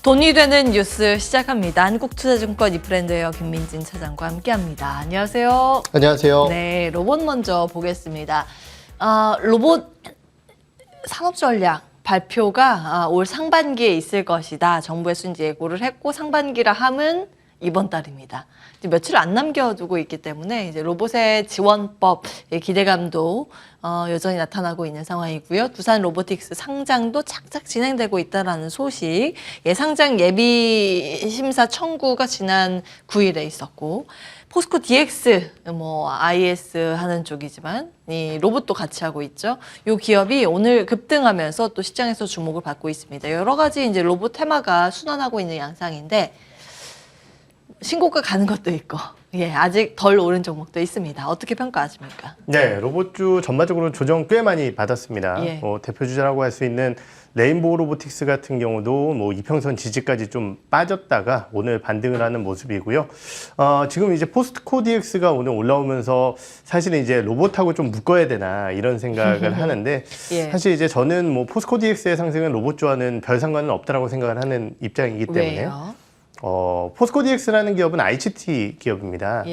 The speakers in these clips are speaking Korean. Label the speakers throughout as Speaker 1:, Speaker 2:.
Speaker 1: 돈이 되는 뉴스 시작합니다. 한국투자증권 이프랜드웨어 김민진 차장과 함께합니다. 안녕하세요.
Speaker 2: 안녕하세요.
Speaker 1: 네, 로봇 먼저 보겠습니다. 로봇 산업 전략 발표가 올 상반기에 있을 것이다. 정부에서 이제 예고를 했고 상반기라 함은 이번 달입니다. 이제 며칠 안 남겨두고 있기 때문에 이제 로봇의 지원법의 기대감도 여전히 나타나고 있는 상황이고요. 두산 로보틱스 상장도 착착 진행되고 있다라는 소식. 상장 예비 심사 청구가 지난 9일에 있었고, 포스코 DX, IS 하는 쪽이지만 이 로봇도 같이 하고 있죠. 이 기업이 오늘 급등하면서 또 시장에서 주목을 받고 있습니다. 여러 가지 이제 로봇 테마가 순환하고 있는 양상인데. 신고가 가는 것도 있고, 아직 덜 오른 종목도 있습니다. 어떻게 평가하십니까?
Speaker 2: 네, 로봇주 전반적으로 조정 꽤 많이 받았습니다. 대표주자라고 할 수 있는 레인보우 로보틱스 같은 경우도 이평선 지지까지 좀 빠졌다가 오늘 반등을 하는 모습이고요. 지금 이제 포스코 DX가 오늘 올라오면서 사실은 이제 로봇하고 좀 묶어야 되나 이런 생각을 하는데 사실 이제 저는 포스코 DX의 상승은 로봇주와는 별 상관은 없다라고 생각을 하는 입장이기 때문에.
Speaker 1: 왜요?
Speaker 2: 포스코 DX라는 기업은 ICT 기업입니다.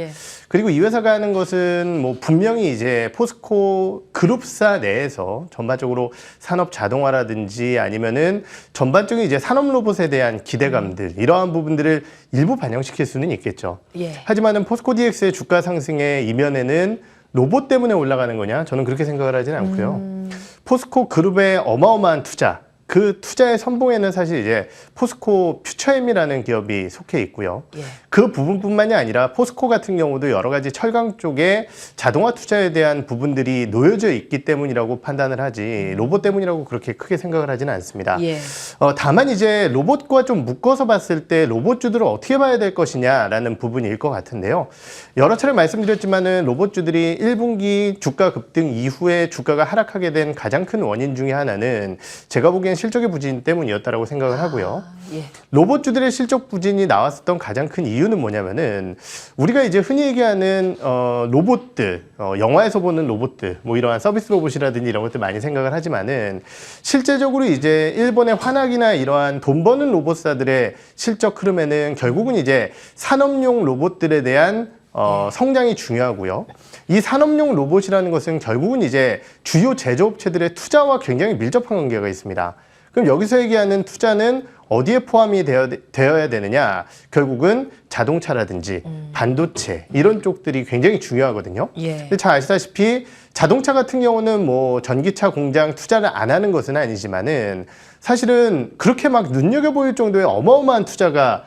Speaker 2: 그리고 이 회사가 하는 것은 분명히 이제 포스코 그룹사 내에서 전반적으로 산업 자동화라든지 아니면은 전반적인 이제 산업 로봇에 대한 기대감들 이러한 부분들을 일부 반영시킬 수는 있겠죠. 하지만은 포스코 DX의 주가 상승의 이면에는 로봇 때문에 올라가는 거냐? 저는 그렇게 생각을 하지는 않고요. 포스코 그룹의 어마어마한 투자. 그 투자의 선봉에는 사실 이제 포스코 퓨처엠이라는 기업이 속해 있고요. 그 부분뿐만이 아니라 포스코 같은 경우도 여러 가지 철강 쪽에 자동화 투자에 대한 부분들이 놓여져 있기 때문이라고 판단을 하지 로봇 때문이라고 그렇게 크게 생각을 하지는 않습니다. 다만 이제 로봇과 좀 묶어서 봤을 때 로봇주들을 어떻게 봐야 될 것이냐라는 부분일 것 같은데요. 여러 차례 말씀드렸지만은 로봇주들이 1분기 주가 급등 이후에 주가가 하락하게 된 가장 큰 원인 중에 하나는 제가 보기엔 실적의 부진 때문이었다라고 생각을 하고요. 로봇주들의 실적 부진이 나왔었던 가장 큰 이유는 뭐냐면은 우리가 이제 흔히 얘기하는 로봇들, 영화에서 보는 로봇들, 이러한 서비스 로봇이라든지 이런 것들 많이 생각을 하지만은 실제적으로 이제 일본의 환학이나 이러한 돈 버는 로봇사들의 실적 흐름에는 결국은 이제 산업용 로봇들에 대한 성장이 중요하고요. 이 산업용 로봇이라는 것은 결국은 이제 주요 제조업체들의 투자와 굉장히 밀접한 관계가 있습니다. 그럼 여기서 얘기하는 투자는 어디에 포함이 되어야 되느냐? 결국은 자동차라든지 반도체 이런 쪽들이 굉장히 중요하거든요. 근데 잘 아시다시피 자동차 같은 경우는 전기차 공장 투자를 안 하는 것은 아니지만은 사실은 그렇게 막 눈여겨보일 정도의 어마어마한 투자가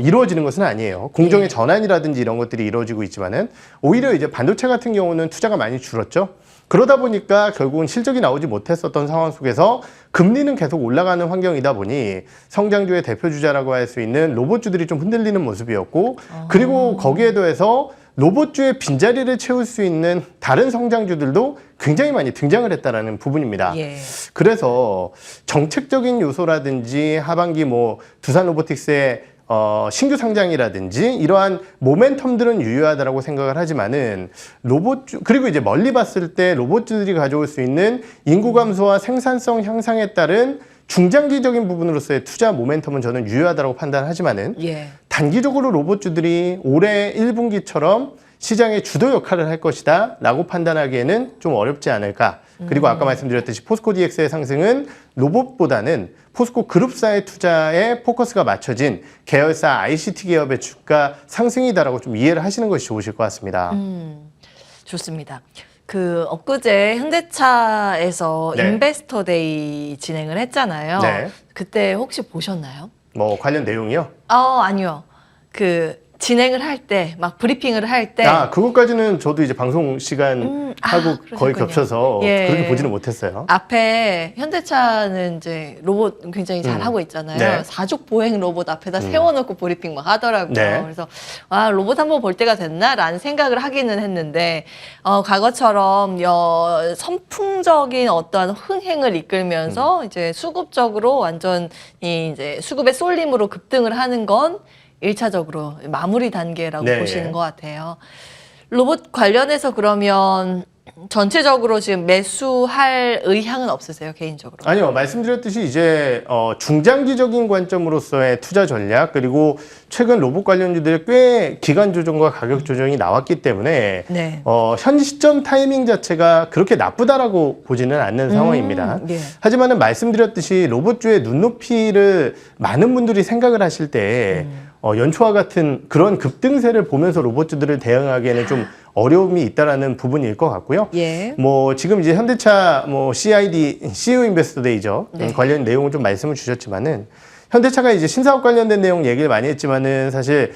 Speaker 2: 이루어지는 것은 아니에요. 공정의 전환이라든지 이런 것들이 이루어지고 있지만은 오히려 이제 반도체 같은 경우는 투자가 많이 줄었죠. 그러다 보니까 결국은 실적이 나오지 못했었던 상황 속에서 금리는 계속 올라가는 환경이다 보니 성장주의 대표주자라고 할 수 있는 로봇주들이 좀 흔들리는 모습이었고 그리고 거기에 더해서 로봇주의 빈자리를 채울 수 있는 다른 성장주들도 굉장히 많이 등장을 했다라는 부분입니다. 그래서 정책적인 요소라든지 하반기 두산 로보틱스의 신규 상장이라든지 이러한 모멘텀들은 유효하다라고 생각을 하지만은 그리고 이제 멀리 봤을 때 로봇들이 가져올 수 있는 인구 감소와 생산성 향상에 따른 중장기적인 부분으로서의 투자 모멘텀은 저는 유효하다고 판단하지만은 단기적으로 로봇주들이 올해 1분기처럼 시장의 주도 역할을 할 것이다 라고 판단하기에는 좀 어렵지 않을까. 그리고 아까 말씀드렸듯이 포스코 DX의 상승은 로봇보다는 포스코 그룹사의 투자에 포커스가 맞춰진 계열사 ICT 기업의 주가 상승이다라고 좀 이해를 하시는 것이 좋으실 것 같습니다.
Speaker 1: 좋습니다. 엊그제 현대차에서 인베스터 데이 진행을 했잖아요. 그때 혹시 보셨나요?
Speaker 2: 관련 내용이요?
Speaker 1: 아니요. 진행을 할 때, 막 브리핑을 할 때.
Speaker 2: 그것까지는 저도 이제 방송 시간 하고 거의 겹쳐서 그렇게 보지는 못했어요.
Speaker 1: 앞에 현대차는 이제 로봇 굉장히 잘 하고 있잖아요. 사족 보행 로봇 앞에다 세워놓고 브리핑 막 하더라고요. 그래서 로봇 한번 볼 때가 됐나라는 생각을 하기는 했는데 과거처럼 선풍적인 어떠한 흥행을 이끌면서 이제 수급적으로 완전 이제 수급의 쏠림으로 급등을 하는 건 1차적으로 마무리 단계라고 보시는 것 같아요. 로봇 관련해서 그러면 전체적으로 지금 매수할 의향은 없으세요, 개인적으로?
Speaker 2: 아니요, 말씀드렸듯이 이제 중장기적인 관점으로서의 투자 전략, 그리고 최근 로봇 관련주들의 꽤 기간 조정과 가격 조정이 나왔기 때문에
Speaker 1: 네.
Speaker 2: 현 시점 타이밍 자체가 그렇게 나쁘다라고 보지는 않는 상황입니다.
Speaker 1: 예.
Speaker 2: 하지만은 말씀드렸듯이 로봇주의 눈높이를 많은 분들이 생각을 하실 때 연초와 같은 그런 급등세를 보면서 로봇주들을 대응하기에는 좀 어려움이 있다라는 부분일 것 같고요.
Speaker 1: 예.
Speaker 2: 뭐 지금 이제 현대차 뭐 CEO 인베스터 데이죠.
Speaker 1: 네.
Speaker 2: 관련 내용을 좀 말씀을 주셨지만은 현대차가 이제 신사업 관련된 내용 얘기를 많이 했지만은 사실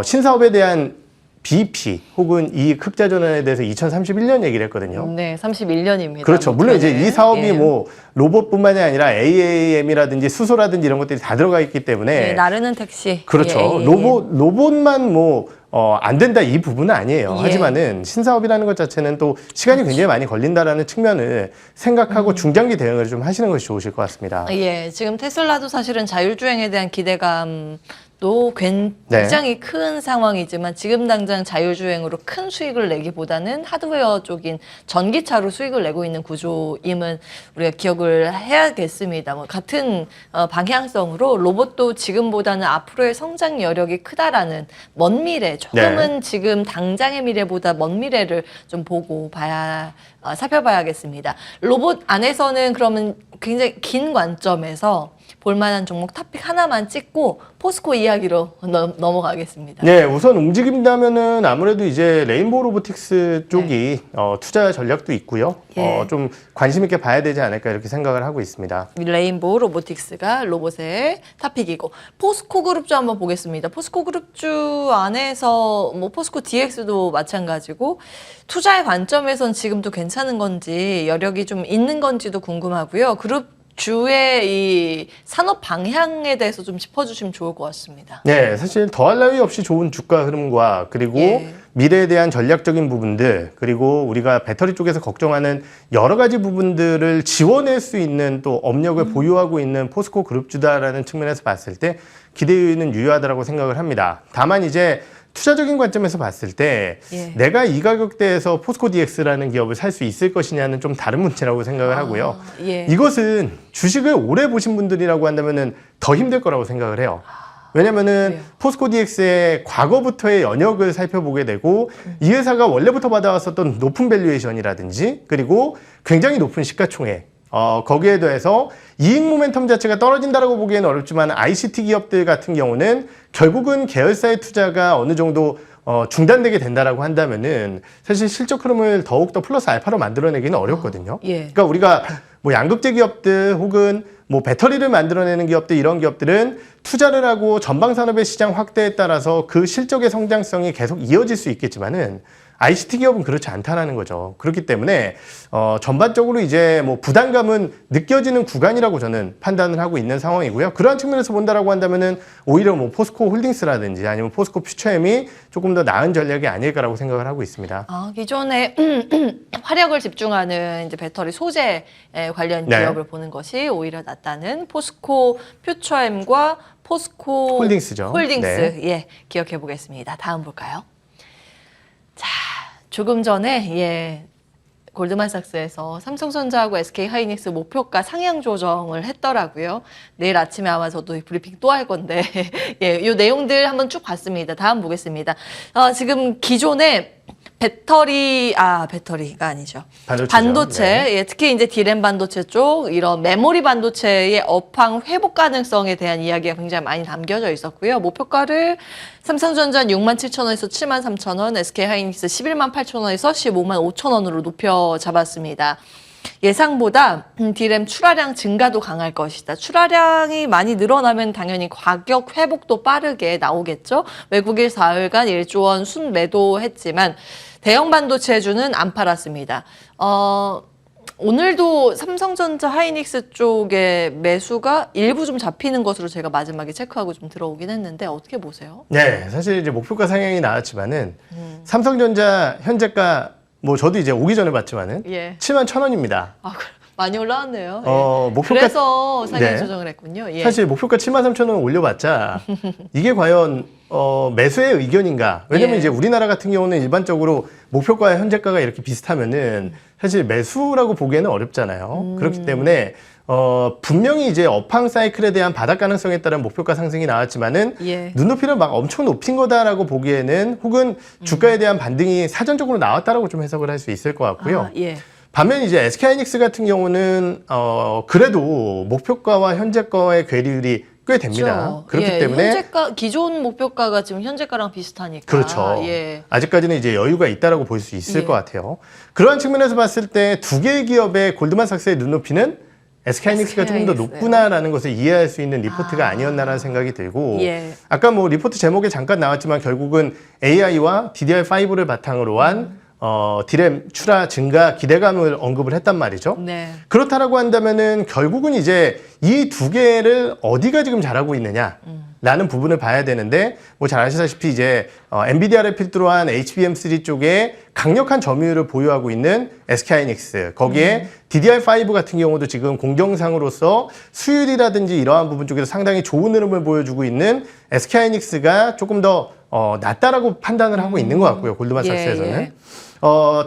Speaker 2: 신사업에 대한 BP 혹은 이익 흑자 전환에 대해서 2031년 얘기를 했거든요.
Speaker 1: 네, 31년입니다.
Speaker 2: 그렇죠. 물론 이제 이 사업이
Speaker 1: 예.
Speaker 2: 뭐 로봇뿐만이 아니라 AAM이라든지 수소라든지 이런 것들이 다 들어가 있기 때문에
Speaker 1: 예, 나르는 택시.
Speaker 2: 그렇죠.
Speaker 1: 예, 예,
Speaker 2: 로봇만 뭐 안 된다 이 부분은 아니에요.
Speaker 1: 예.
Speaker 2: 하지만은 신사업이라는 것 자체는 또 시간이 굉장히 많이 걸린다라는 측면을 생각하고 중장기 대응을 좀 하시는 것이 좋으실 것 같습니다.
Speaker 1: 예, 지금 테슬라도 사실은 자율주행에 대한 기대감도 굉장히 큰 상황이지만 지금 당장 자율주행으로 큰 수익을 내기보다는 하드웨어 쪽인 전기차로 수익을 내고 있는 구조임은 우리가 기억을 해야겠습니다. 뭐 같은 방향성으로 로봇도 지금보다는 앞으로의 성장 여력이 크다라는 먼 미래, 조금은 지금 당장의 미래보다 먼 미래를 좀 보고 살펴봐야겠습니다. 로봇 안에서는 그러면 굉장히 긴 관점에서 볼만한 종목 토픽 하나만 찍고 포스코 이야기로 넘어가겠습니다.
Speaker 2: 네, 우선 움직인다면은 아무래도 이제 레인보우 로보틱스 쪽이 투자 전략도 있고요.
Speaker 1: 예.
Speaker 2: 좀 관심 있게 봐야 되지 않을까 이렇게 생각을 하고 있습니다.
Speaker 1: 레인보우 로보틱스가 로봇의 토픽이고 포스코 그룹주 한번 보겠습니다. 포스코 그룹주 안에서 뭐 포스코 DX도 마찬가지고 투자의 관점에선 지금도 괜찮은 건지 여력이 좀 있는 건지도 궁금하고요. 그룹 주의 이 산업 방향에 대해서 좀 짚어주시면 좋을 것 같습니다.
Speaker 2: 네, 사실 더할 나위 없이 좋은 주가 흐름과 그리고
Speaker 1: 예.
Speaker 2: 미래에 대한 전략적인 부분들 그리고 우리가 배터리 쪽에서 걱정하는 여러 가지 부분들을 지원할 수 있는 또 업력을 보유하고 있는 포스코 그룹주다라는 측면에서 봤을 때 기대는 유효하다고 생각을 합니다. 다만 이제 투자적인 관점에서 봤을 때
Speaker 1: 예.
Speaker 2: 내가 이 가격대에서 포스코 DX라는 기업을 살 수 있을 것이냐는 좀 다른 문제라고 생각을 하고요.
Speaker 1: 예.
Speaker 2: 이것은 주식을 오래 보신 분들이라고 한다면은 더 힘들 거라고 생각을 해요. 왜냐면은
Speaker 1: 그래요.
Speaker 2: 포스코 DX의 과거부터의 연역을 살펴보게 되고 이 회사가 원래부터 받아왔었던 높은 밸류에이션이라든지 그리고 굉장히 높은 시가총액 거기에 더해서 이익 모멘텀 자체가 떨어진다라고 보기에는 어렵지만 ICT 기업들 같은 경우는 결국은 계열사의 투자가 어느 정도 중단되게 된다라고 한다면은 사실 실적 흐름을 더욱더 플러스 알파로 만들어내기는 어렵거든요.
Speaker 1: 예.
Speaker 2: 그러니까 우리가 뭐 양극재 기업들 혹은 뭐 배터리를 만들어내는 기업들 이런 기업들은 투자를 하고 전방 산업의 시장 확대에 따라서 그 실적의 성장성이 계속 이어질 수 있겠지만은 ICT 기업은 그렇지 않다라는 거죠. 그렇기 때문에 전반적으로 이제 뭐 부담감은 느껴지는 구간이라고 저는 판단을 하고 있는 상황이고요. 그러한 측면에서 본다라고 한다면은 오히려 뭐 포스코 홀딩스라든지 아니면 포스코 퓨처엠이 조금 더 나은 전략이 아닐까라고 생각을 하고 있습니다.
Speaker 1: 기존에 화력을 집중하는 이제 배터리 소재 관련
Speaker 2: 네.
Speaker 1: 기업을 보는 것이 오히려 낫다는 포스코 퓨처엠과 포스코
Speaker 2: 홀딩스죠.
Speaker 1: 홀딩스
Speaker 2: 네.
Speaker 1: 예, 기억해 보겠습니다. 다음 볼까요? 자, 조금 전에 골드만삭스에서 삼성전자하고 SK하이닉스 목표가 상향 조정을 했더라고요. 내일 아침에 아마 저도 브리핑 또 할 건데 이 내용들 한번 쭉 봤습니다. 다음 보겠습니다. 지금 기존에 배터리가 아니죠. 반도체,
Speaker 2: 네.
Speaker 1: 예, 특히 이제 D램 반도체 쪽 이런 메모리 반도체의 업황 회복 가능성에 대한 이야기가 굉장히 많이 담겨져 있었고요. 목표가를 삼성전자는 67,000원에서 73,000원, SK하이닉스 118,000원에서 155,500원으로 높여 잡았습니다. 예상보다 D램 출하량 증가도 강할 것이다. 출하량이 많이 늘어나면 당연히 가격 회복도 빠르게 나오겠죠. 외국인 4일간 1조 원 순매도했지만 대형 반도체주는 안 팔았습니다. 오늘도 삼성전자 하이닉스 쪽의 매수가 일부 좀 잡히는 것으로 제가 마지막에 체크하고 좀 들어오긴 했는데 어떻게 보세요?
Speaker 2: 네, 사실 이제 목표가 상향이 나왔지만은 삼성전자 현재가 뭐 저도 이제 오기 전에 봤지만은
Speaker 1: 예.
Speaker 2: 71,000원입니다.
Speaker 1: 많이 올라왔네요.
Speaker 2: 목표가
Speaker 1: 그래서 상향
Speaker 2: 네.
Speaker 1: 조정을 했군요. 예.
Speaker 2: 사실 목표가 73,000원 올려봤자 이게 과연 매수의 의견인가? 왜냐면
Speaker 1: 예.
Speaker 2: 이제 우리나라 같은 경우는 일반적으로 목표가와 현재가가 이렇게 비슷하면은 사실 매수라고 보기에는 어렵잖아요. 그렇기 때문에 분명히 이제 업황 사이클에 대한 바닥 가능성에 따른 목표가 상승이 나왔지만은
Speaker 1: 예.
Speaker 2: 눈높이를 막 엄청 높인 거다라고 보기에는 혹은 주가에 대한 반등이 사전적으로 나왔다라고 좀 해석을 할 수 있을 것 같고요.
Speaker 1: 아, 예.
Speaker 2: 반면 이제 SK하이닉스 같은 경우는 그래도 목표가와 현재가의 괴리율이 꽤 됩니다.
Speaker 1: 그렇죠.
Speaker 2: 그렇기
Speaker 1: 예,
Speaker 2: 때문에
Speaker 1: 현재가 기존 목표가가 지금 현재가랑 비슷하니까.
Speaker 2: 그렇죠.
Speaker 1: 예.
Speaker 2: 아직까지는 이제 여유가 있다라고 볼 수 있을
Speaker 1: 예.
Speaker 2: 것 같아요. 그러한 측면에서 봤을 때 두 개의 기업의 골드만삭스의 눈높이는 SK하이닉스가 조금 더
Speaker 1: SK
Speaker 2: 높구나라는 것을 이해할 수 있는 리포트가 아니었나라는 생각이 들고
Speaker 1: 예.
Speaker 2: 아까 뭐 리포트 제목에 잠깐 나왔지만 결국은 AI와 DDR5를 바탕으로 한 디램 출하 증가 기대감을 언급을 했단 말이죠.
Speaker 1: 네.
Speaker 2: 그렇다라고 한다면은 결국은 이제 이 두 개를 어디가 지금 잘하고 있느냐라는 부분을 봐야 되는데 뭐 잘 아시다시피 이제 엔비디아를 필두로 한 HBM3 쪽에 강력한 점유율을 보유하고 있는 SK하이닉스 거기에 DDR5 같은 경우도 지금 공정상으로서 수율이라든지 이러한 부분 쪽에서 상당히 좋은 흐름을 보여주고 있는 SK하이닉스가 조금 더 낫다라고 판단을 하고 있는 것 같고요. 골드만삭스에서는.
Speaker 1: 예, 예.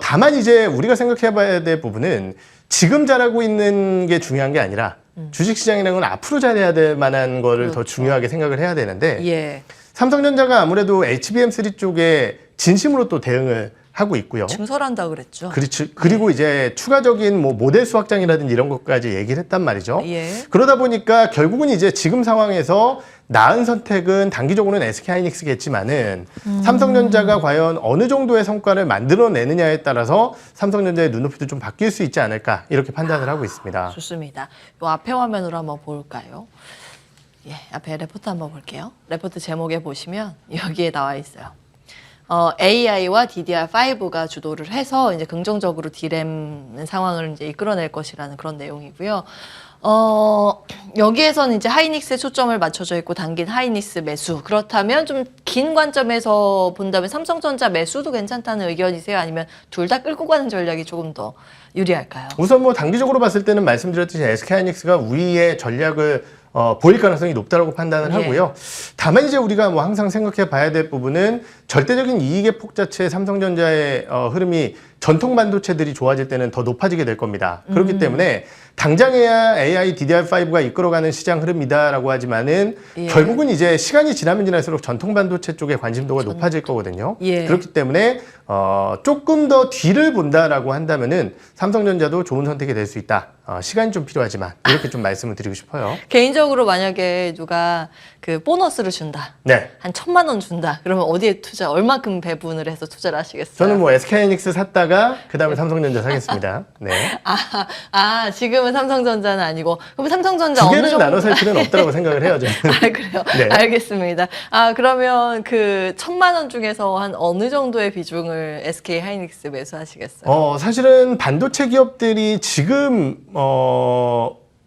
Speaker 2: 다만 이제 우리가 생각해 봐야 될 부분은 지금 잘하고 있는 게 중요한 게 아니라 주식시장이라는 건 앞으로 잘해야 될 만한 거를 더
Speaker 1: 그렇죠.
Speaker 2: 중요하게 생각을 해야 되는데
Speaker 1: 예.
Speaker 2: 삼성전자가 아무래도 HBM3 쪽에 진심으로 또 대응을 하고 있고요.
Speaker 1: 증설한다 그랬죠.
Speaker 2: 그리고 이제 추가적인 뭐 모델 수 확장이라든지 이런 것까지 얘기를 했단 말이죠.
Speaker 1: 예.
Speaker 2: 그러다 보니까 결국은 이제 지금 상황에서 나은 선택은 단기적으로는 SK하이닉스겠지만은 삼성전자가 과연 어느 정도의 성과를 만들어내느냐에 따라서 삼성전자의 눈높이도 좀 바뀔 수 있지 않을까 이렇게 판단을 하고 있습니다.
Speaker 1: 좋습니다. 요 앞에 화면으로 한번 볼까요? 예, 앞에 레포트 한번 볼게요. 레포트 제목에 보시면 여기에 나와 있어요. AI와 DDR5가 주도를 해서 이제 긍정적으로 디램 상황을 이제 이끌어낼 것이라는 그런 내용이고요. 여기에서는 이제 하이닉스에 초점을 맞춰져 있고 당긴 하이닉스 매수. 그렇다면 좀 긴 관점에서 본다면 삼성전자 매수도 괜찮다는 의견이세요? 아니면 둘 다 끌고 가는 전략이 조금 더 유리할까요?
Speaker 2: 우선 뭐 단기적으로 봤을 때는 말씀드렸듯이 SK하이닉스가 우위의 전략을 보일 가능성이 높다고 판단을
Speaker 1: 예.
Speaker 2: 하고요. 다만 이제 우리가 뭐 항상 생각해 봐야 될 부분은 절대적인 이익의 폭 자체의 삼성전자의 흐름이 전통 반도체들이 좋아질 때는 더 높아지게 될 겁니다. 그렇기 때문에 당장에야 AI, DDR5가 이끌어가는 시장 흐름이다라고 하지만은
Speaker 1: 예.
Speaker 2: 결국은 이제 시간이 지나면 지날수록 전통 반도체 쪽의 관심도가 높아질 거거든요.
Speaker 1: 예.
Speaker 2: 그렇기 때문에 조금 더 뒤를 본다라고 한다면은 삼성전자도 좋은 선택이 될 수 있다. 시간이 좀 필요하지만 이렇게 좀 말씀을 드리고 싶어요.
Speaker 1: 개인적으로 만약에 누가 그 보너스를 준다.
Speaker 2: 네.
Speaker 1: 한 1,000만 원 준다. 그러면 어디에 얼마큼 배분을 해서 투자를 하시겠어요?
Speaker 2: 저는 뭐 SK하이닉스 샀다가 그다음에 삼성전자 사겠습니다. 네.
Speaker 1: 지금은 삼성전자는 아니고 그럼 삼성전자
Speaker 2: 두
Speaker 1: 어느
Speaker 2: 개를
Speaker 1: 정도
Speaker 2: 나눠 살 필요는 없다고 생각을 해요, 저는.
Speaker 1: 그래요?
Speaker 2: 네.
Speaker 1: 알겠습니다. 그러면 그 1,000만 원 중에서 한 어느 정도의 비중을 SK 하이닉스 매수하시겠어요?
Speaker 2: 사실은 반도체 기업들이 지금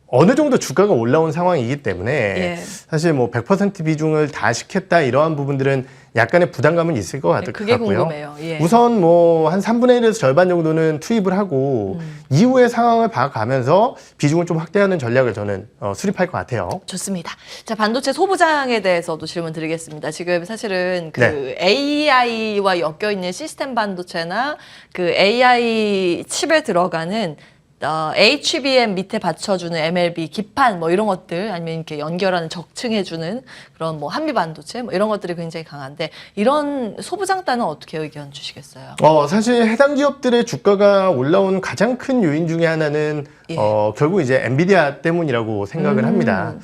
Speaker 2: 어느 정도 주가가 올라온 상황이기 때문에
Speaker 1: 예.
Speaker 2: 사실 뭐 100% 비중을 다 시켰다 이러한 부분들은 약간의 부담감은 있을 것 같고요.
Speaker 1: 그게 궁금해요. 예.
Speaker 2: 우선 뭐 한 3분의 1에서 절반 정도는 투입을 하고 이후의 상황을 봐가면서 비중을 좀 확대하는 전략을 저는 수립할 것 같아요.
Speaker 1: 좋습니다. 자, 반도체 소부장에 대해서도 질문 드리겠습니다. 지금 사실은 그
Speaker 2: 네.
Speaker 1: AI와 엮여 있는 시스템 반도체나 그 AI 칩에 들어가는 HBM 밑에 받쳐주는 MLB 기판 뭐 이런 것들 아니면 이렇게 연결하는 적층해주는 그런 뭐 한미 반도체 뭐 이런 것들이 굉장히 강한데 이런 소부장단은 어떻게 의견 주시겠어요?
Speaker 2: 사실 해당 기업들의 주가가 올라온 가장 큰 요인 중에 하나는
Speaker 1: 예.
Speaker 2: 결국 이제 엔비디아 때문이라고 생각을 합니다.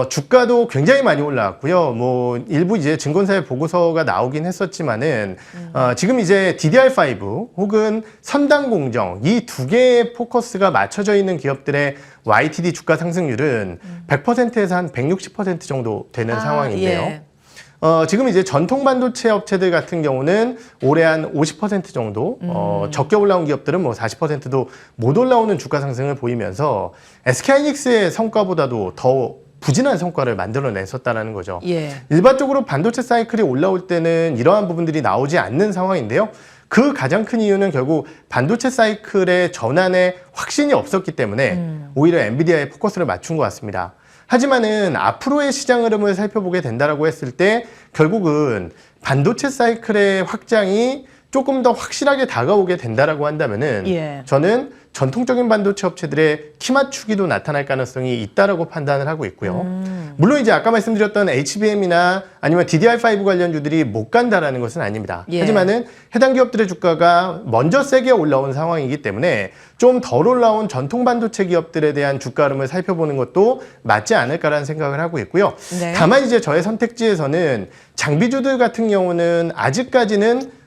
Speaker 2: 주가도 굉장히 많이 올라왔고요. 뭐 일부 이제 증권사의 보고서가 나오긴 했었지만은 지금 이제 DDR5 혹은 선단 공정 이 두 개의 포커스가 맞춰져 있는 기업들의 YTD 주가 상승률은 100%에서 한 160% 정도 되는 상황인데요.
Speaker 1: 예.
Speaker 2: 지금 이제 전통 반도체 업체들 같은 경우는 올해 한 50% 정도, 적게 올라온 기업들은 뭐 40%도 못 올라오는 주가 상승을 보이면서 SK하이닉스의 성과보다도 더 부진한 성과를 만들어냈었다는 거죠.
Speaker 1: 예.
Speaker 2: 일반적으로 반도체 사이클이 올라올 때는 이러한 부분들이 나오지 않는 상황인데요. 그 가장 큰 이유는 결국 반도체 사이클의 전환에 확신이 없었기 때문에 오히려 엔비디아에 포커스를 맞춘 것 같습니다. 하지만은 앞으로의 시장 흐름을 살펴보게 된다라고 했을 때 결국은 반도체 사이클의 확장이 조금 더 확실하게 다가오게 된다라고 한다면은
Speaker 1: 예.
Speaker 2: 저는 전통적인 반도체 업체들의 키 맞추기도 나타날 가능성이 있다라고 판단을 하고 있고요. 물론 이제 아까 말씀드렸던 HBM이나 아니면 DDR5 관련주들이 못 간다라는 것은 아닙니다.
Speaker 1: 예.
Speaker 2: 하지만은 해당 기업들의 주가가 먼저 세게 올라온 상황이기 때문에 좀 덜 올라온 전통 반도체 기업들에 대한 주가 흐름을 살펴보는 것도 맞지 않을까라는 생각을 하고 있고요.
Speaker 1: 네.
Speaker 2: 다만 이제 저의 선택지에서는 장비주들 같은 경우는 아직까지는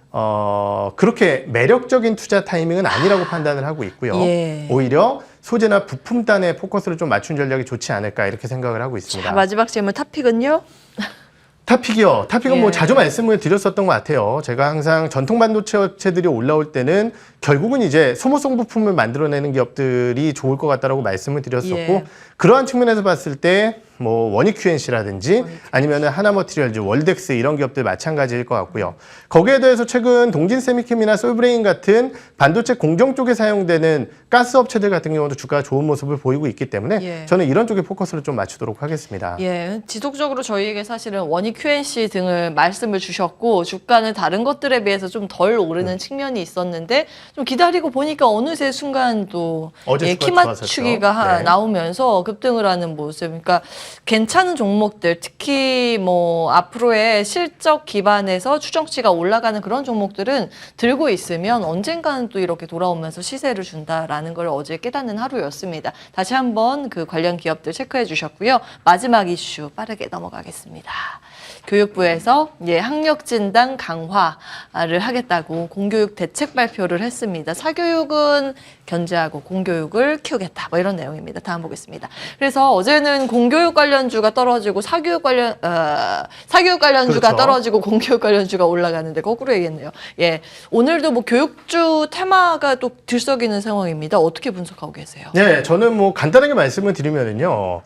Speaker 2: 그렇게 매력적인 투자 타이밍은 아니라고 판단을 하고 있고요.
Speaker 1: 예.
Speaker 2: 오히려 소재나 부품단에 포커스를 좀 맞춘 전략이 좋지 않을까 이렇게 생각을 하고 있습니다.
Speaker 1: 자, 마지막 질문 탑픽은요?
Speaker 2: 탑픽이요. 탑픽은
Speaker 1: 예.
Speaker 2: 뭐 자주 말씀을 드렸었던 것 같아요. 제가 항상 전통 반도체 업체들이 올라올 때는 결국은 이제 소모성 부품을 만들어내는 기업들이 좋을 것 같다라고 말씀을 드렸었고
Speaker 1: 예.
Speaker 2: 그러한 측면에서 봤을 때 뭐 원익 QNC라든지 아니면은 하나머티리얼즈, 월덱스 이런 기업들 마찬가지일 것 같고요. 거기에 대해서 최근 동진세미캠이나 솔브레인 같은 반도체 공정 쪽에 사용되는 가스 업체들 같은 경우도 주가가 좋은 모습을 보이고 있기 때문에
Speaker 1: 예.
Speaker 2: 저는 이런 쪽에 포커스를 좀 맞추도록 하겠습니다.
Speaker 1: 예, 지속적으로 저희에게 사실은 원익 QNC 등을 말씀을 주셨고 주가는 다른 것들에 비해서 좀 덜 오르는 측면이 있었는데 좀 기다리고 보니까 어느새 순간 또
Speaker 2: 어제
Speaker 1: 예,
Speaker 2: 주가
Speaker 1: 키 맞추기가
Speaker 2: 좋았었죠. 네.
Speaker 1: 나오면서 급등을 하는 모습. 그러니까 괜찮은 종목들, 특히 뭐 앞으로의 실적 기반에서 추정치가 올라가는 그런 종목들은 들고 있으면 언젠가는 또 이렇게 돌아오면서 시세를 준다라는 걸 어제 깨닫는 하루였습니다. 다시 한번 그 관련 기업들 체크해 주셨고요. 마지막 이슈 빠르게 넘어가겠습니다. 교육부에서 학력 진단 강화를 하겠다고 공교육 대책 발표를 했습니다. 사교육은 견제하고 공교육을 키우겠다. 뭐 이런 내용입니다. 다음 보겠습니다. 그래서 어제는 공교육 관련주가 떨어지고 사교육 관련주가
Speaker 2: 그렇죠.
Speaker 1: 떨어지고 공교육 관련주가 올라가는데 거꾸로 얘기했네요. 예, 오늘도 뭐 교육주 테마가 또 들썩이는 상황입니다. 어떻게 분석하고 계세요?
Speaker 2: 네, 저는 뭐 간단하게 말씀을 드리면은요.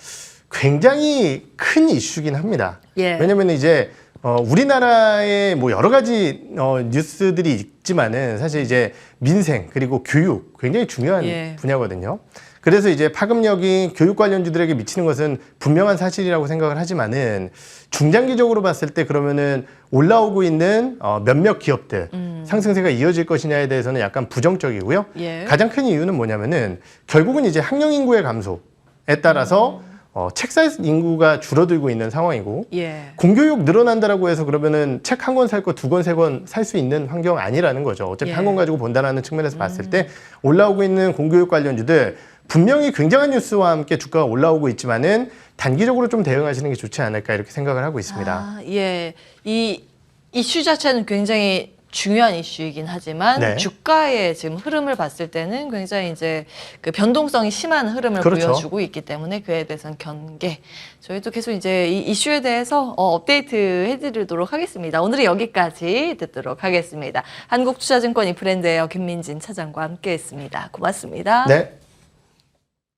Speaker 2: 굉장히 큰 이슈긴 합니다.
Speaker 1: 예.
Speaker 2: 왜냐면 이제 우리나라에 뭐 여러 가지 뉴스들이 있지만은 사실 이제 민생 그리고 교육 굉장히 중요한
Speaker 1: 예.
Speaker 2: 분야거든요. 그래서 이제 파급력이 교육 관련주들에게 미치는 것은 분명한 사실이라고 생각을 하지만은 중장기적으로 봤을 때 그러면은 올라오고 있는 몇몇 기업들 상승세가 이어질 것이냐에 대해서는 약간 부정적이고요.
Speaker 1: 예.
Speaker 2: 가장 큰 이유는 뭐냐면은 결국은 이제 학령 인구의 감소에 따라서 책 살 인구가 줄어들고 있는 상황이고
Speaker 1: 예.
Speaker 2: 공교육 늘어난다라고 해서 그러면은 책 한 권 살 거 두 권 세 권 살 수 있는 환경 아니라는 거죠. 어차피
Speaker 1: 예.
Speaker 2: 한 권 가지고 본다라는 측면에서 봤을 때 올라오고 있는 공교육 관련주들 분명히 굉장한 뉴스와 함께 주가가 올라오고 있지만은 단기적으로 좀 대응하시는 게 좋지 않을까 이렇게 생각을 하고 있습니다.
Speaker 1: 아, 예. 이 이슈 자체는 굉장히 중요한 이슈이긴 하지만
Speaker 2: 네.
Speaker 1: 주가의 지금 흐름을 봤을 때는 굉장히 이제 그 변동성이 심한 흐름을
Speaker 2: 그렇죠.
Speaker 1: 보여주고 있기 때문에 그에 대해서는 견계. 저희도 계속 이제 이 이슈에 대해서 업데이트 해드리도록 하겠습니다. 오늘은 여기까지 듣도록 하겠습니다. 한국투자증권 이프랜드의 김민진 차장과 함께했습니다. 고맙습니다.
Speaker 2: 네.